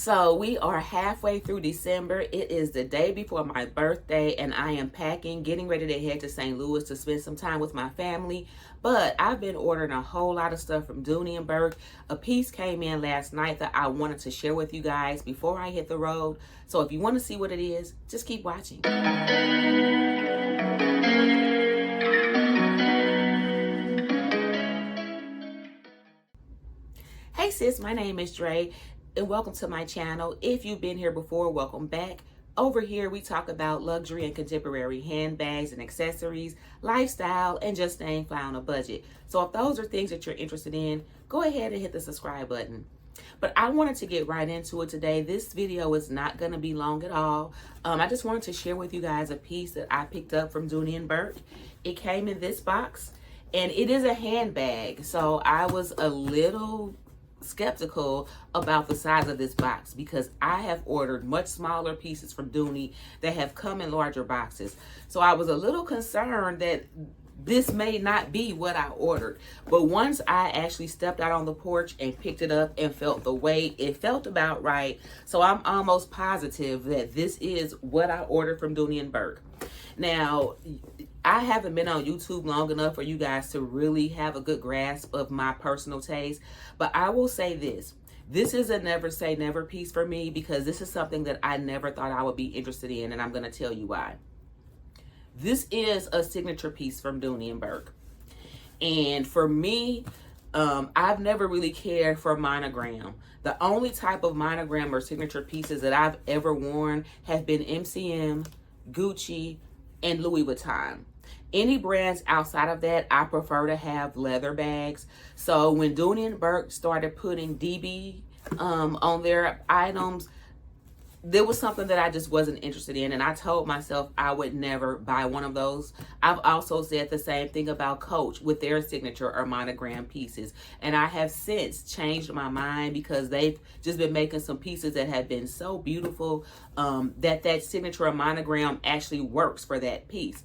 So we are halfway through December. It is the day before my birthday and I am packing, getting ready to head to St. Louis to spend some time with my family. But I've been ordering a whole lot of stuff from Dooney and Bourke. A piece came in last night that I wanted to share with you guys before I hit the road. So if you want to see what it is, just keep watching. Hey sis, my name is Dre and welcome to my channel. If you've been here before, welcome back. Over here we talk about luxury and contemporary handbags and accessories, lifestyle, and just staying fly on a budget. So if those are things that you're interested in, go ahead and hit the subscribe button. But I wanted to get right into it today. This video is not going to be long at all. I just wanted to share with you guys a piece that I picked up from Dooney and Bourke. It came in this box and it is a handbag. So I was a little skeptical about the size of this box because I have ordered much smaller pieces from Dooney that have come in larger boxes. So I was a little concerned that this may not be what I ordered. But once I actually stepped out on the porch and picked it up and felt the weight, it felt about right. So I'm almost positive that this is what I ordered from Dooney and Bourke. Now, I haven't been on YouTube long enough for you guys to really have a good grasp of my personal taste, but I will say this. This is a never say never piece for me because this is something that I never thought I would be interested in, and I'm going to tell you why. This is a signature piece from Dooney and Bourke. And for me, I've never really cared for monogram. The only type of monogram or signature pieces that I've ever worn have been MCM, Gucci, and Louis Vuitton. Any brands outside of that, I prefer to have leather bags. So when Dooney and Bourke started putting DB on their items, there was something that I just wasn't interested in, and I told myself I would never buy one of those. I've also said the same thing about Coach with their signature or monogram pieces, and I have since changed my mind because they've just been making some pieces that have been so beautiful that signature or monogram actually works for that piece.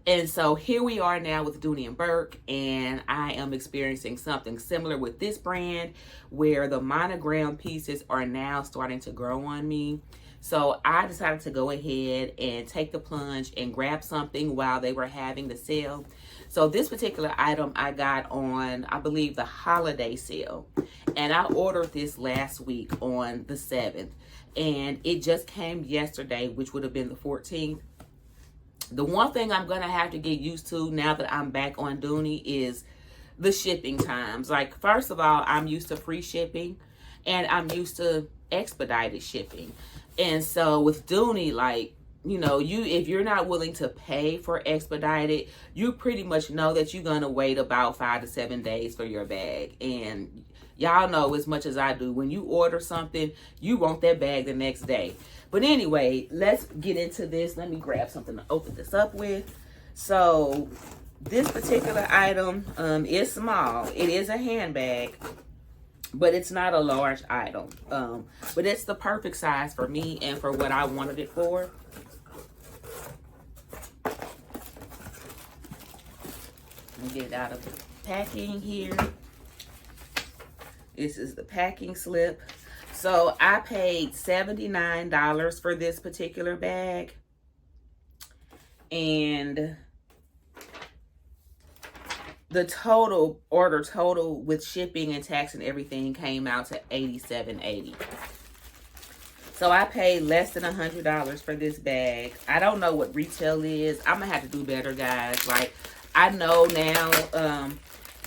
And so here we are now with Dooney and Bourke, and I am experiencing something similar with this brand where the monogram pieces are now starting to grow on me. So I decided to go ahead and take the plunge and grab something while they were having the sale. So this particular item I got on, I believe, the holiday sale. And I ordered this last week on the 7th. And it just came yesterday, which would have been the 14th. The one thing I'm going to have to get used to now that I'm back on Dooney is the shipping times. Like, first of all, I'm used to free shipping and I'm used to expedited shipping. And so with Dooney, like, you know, if you're not willing to pay for expedited, you pretty much know that you're going to wait about 5 to 7 days for your bag. And y'all know as much as I do, when you order something, you want that bag the next day. But anyway, let's get into this. Let me grab something to open this up with. So this particular item is small. It is a handbag, but it's not a large item. But it's the perfect size for me and for what I wanted it for. Let me get it out of the packing here. This is the packing slip. So I paid $79 for this particular bag. And the order total with shipping and tax and everything came out to $87.80. So I paid less than $100 for this bag. I don't know what retail is. I'm gonna have to do better, guys. Like, I know now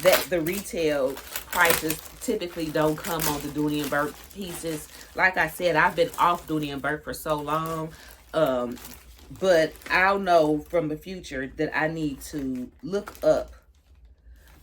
that the retail prices typically don't come on the Dooney and Bourke pieces. Like I said, I've been off Dooney and Bourke for so long. But I'll know from the future that I need to look up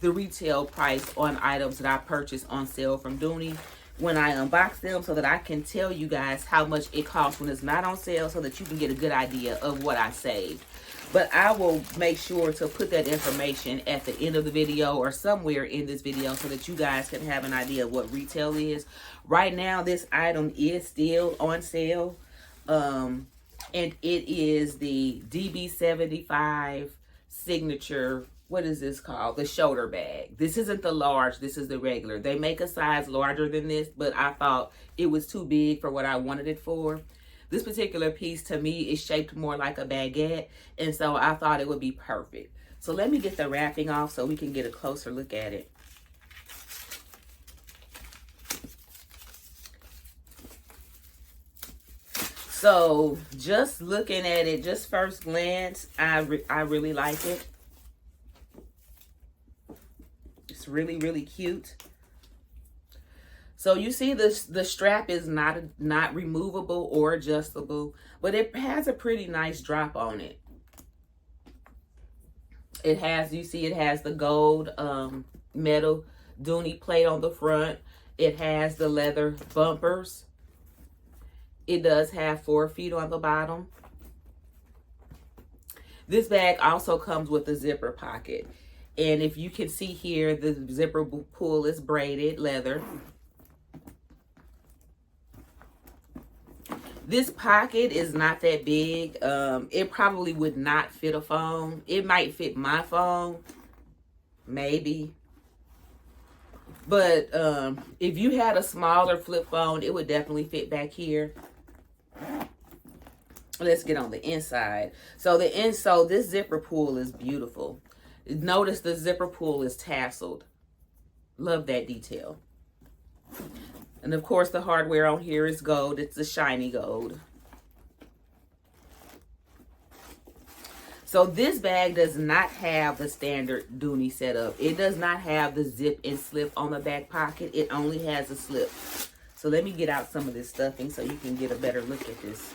the retail price on items that I purchase on sale from Dooney when I unbox them, so that I can tell you guys how much it costs when it's not on sale, so that you can get a good idea of what I saved. But I will make sure to put that information at the end of the video or somewhere in this video so that you guys can have an idea of what retail is. Right now, this item is still on sale. And it is the DB75 signature what is this called? The shoulder bag. This isn't the large, this is the regular. They make a size larger than this, but I thought it was too big for what I wanted it for. This particular piece to me is shaped more like a baguette, and so I thought it would be perfect. So let me get the wrapping off so we can get a closer look at it. So just looking at it, just first glance, I really like it. It's really, really cute. So you see the strap is not removable or adjustable, but it has a pretty nice drop on it. It has, you see, it has the gold metal Dooney plate on the front. It has the leather bumpers. It does have 4 feet on the bottom. This bag also comes with a zipper pocket. And if you can see here, the zipper pull is braided leather. This pocket is not that big. It probably would not fit a phone. It might fit my phone, maybe. But if you had a smaller flip phone, it would definitely fit back here. Let's get on the inside. So this zipper pull is beautiful. Notice the zipper pull is tasseled. Love that detail. And of course the hardware on here is gold. It's a shiny gold. So this bag does not have the standard Dooney setup. It does not have the zip and slip on the back pocket. It only has a slip. So let me get out some of this stuffing so you can get a better look at this.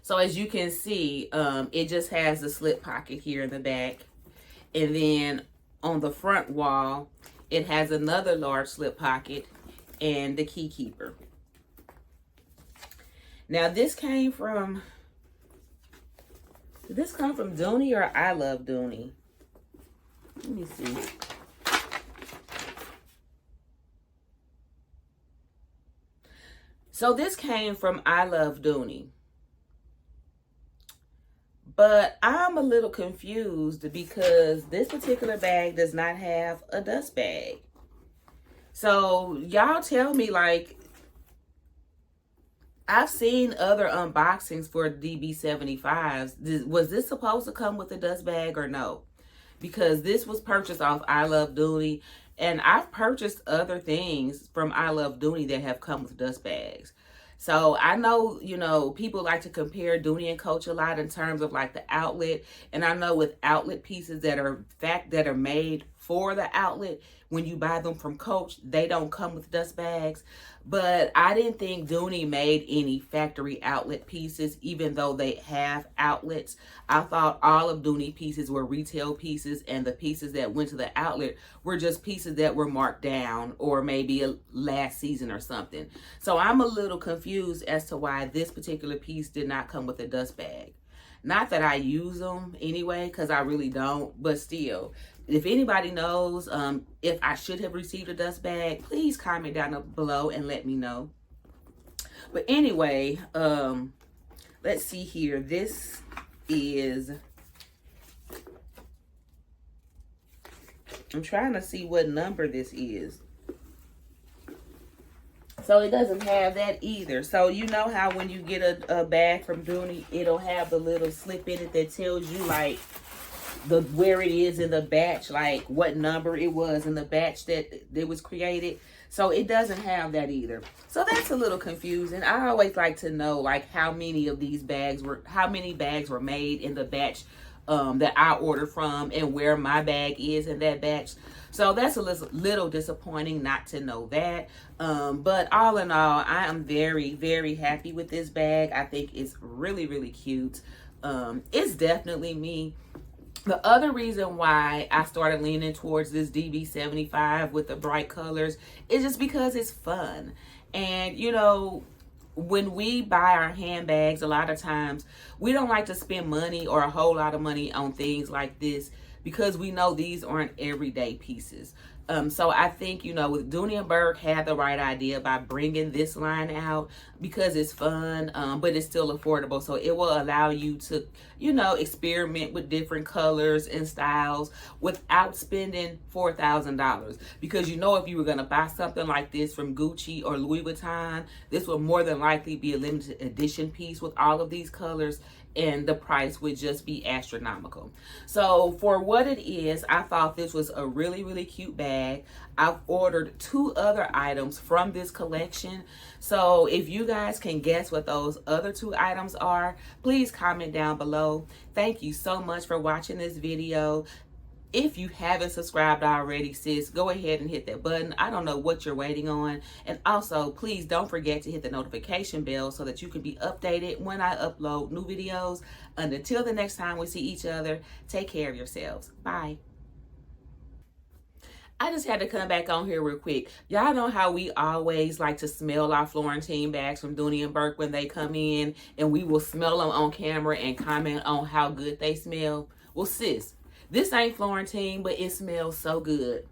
So as you can see, it just has the slip pocket here in the back. And then on the front wall, it has another large slip pocket and the key keeper. Now this came from, did this come from Dooney or I Love Dooney? Let me see. So this came from I Love Dooney. But I'm a little confused because this particular bag does not have a dust bag. So y'all tell me, like, I've seen other unboxings for DB75s. Was this supposed to come with a dust bag or no? Because this was purchased off I Love Dooney, and I've purchased other things from I Love Dooney that have come with dust bags. So I know, you know, people like to compare Dooney and Coach a lot in terms of like the outlet. And I know with outlet pieces that are made for the outlet, when you buy them from Coach, they don't come with dust bags. But I didn't think Dooney made any factory outlet pieces, even though they have outlets. I thought all of Dooney pieces were retail pieces, and the pieces that went to the outlet were just pieces that were marked down or maybe a last season or something. So I'm a little confused as to why this particular piece did not come with a dust bag. Not that I use them anyway, because I really don't, but still. If anybody knows if I should have received a dust bag, please comment down below and let me know. But anyway, let's see here. This is, I'm trying to see what number this is. So it doesn't have that either. So you know how when you get a bag from Dooney, it'll have the little slip in it that tells you like where it is in the batch, like what number it was in the batch that it was created. So it doesn't have that either. So that's a little confusing. I always like to know like how many bags were made in the batch that I ordered from and where my bag is in that batch. So that's a little disappointing not to know that. But all in all, I am very, very happy with this bag. I think it's really, really cute. It's definitely me. The other reason why I started leaning towards this DB75 with the bright colors is just because it's fun. And, you know, when we buy our handbags, a lot of times we don't like to spend money or a whole lot of money on things like this because we know these aren't everyday pieces. So I think, you know, with Dooney and Bourke had the right idea by bringing this line out because it's fun, but it's still affordable. So it will allow you to, you know, experiment with different colors and styles without spending $4,000. Because, you know, if you were going to buy something like this from Gucci or Louis Vuitton, this will more than likely be a limited edition piece with all of these colors, and the price would just be astronomical. So for what it is, I thought this was a really, really cute bag. I've ordered 2 other items from this collection. So if you guys can guess what those other 2 items are, please comment down below. Thank you so much for watching this video. If you haven't subscribed already, sis, go ahead and hit that button. I don't know what you're waiting on. And also, please don't forget to hit the notification bell so that you can be updated when I upload new videos. And until the next time we see each other, take care of yourselves. Bye. I just had to come back on here real quick. Y'all know how we always like to smell our Florentine bags from Dooney and Bourke when they come in, and we will smell them on camera and comment on how good they smell. Well, sis, this ain't Florentine, but it smells so good.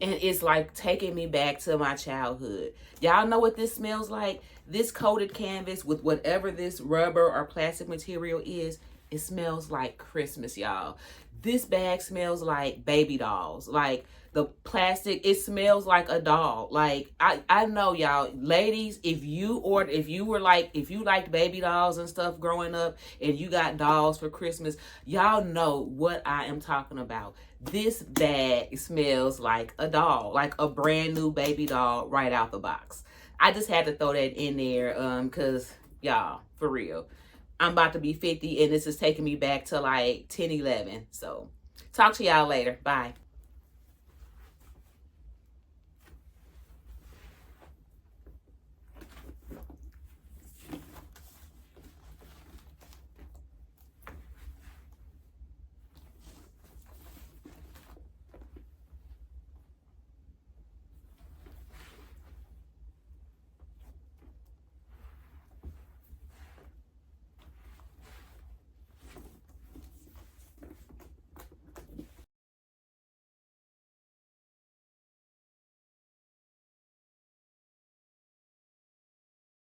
And it's like taking me back to my childhood. Y'all know what this smells like? This coated canvas with whatever this rubber or plastic material is, it smells like Christmas, y'all. This bag smells like baby dolls. Like the plastic, it smells like a doll. Like I know, y'all, ladies, if you liked baby dolls and stuff growing up and you got dolls for Christmas, y'all know what I am talking about. This bag smells like a doll, like a brand new baby doll right out the box. I just had to throw that in there because y'all, for real, I'm about to be 50 and this is taking me back to like 10, 11. So talk to y'all later. Bye.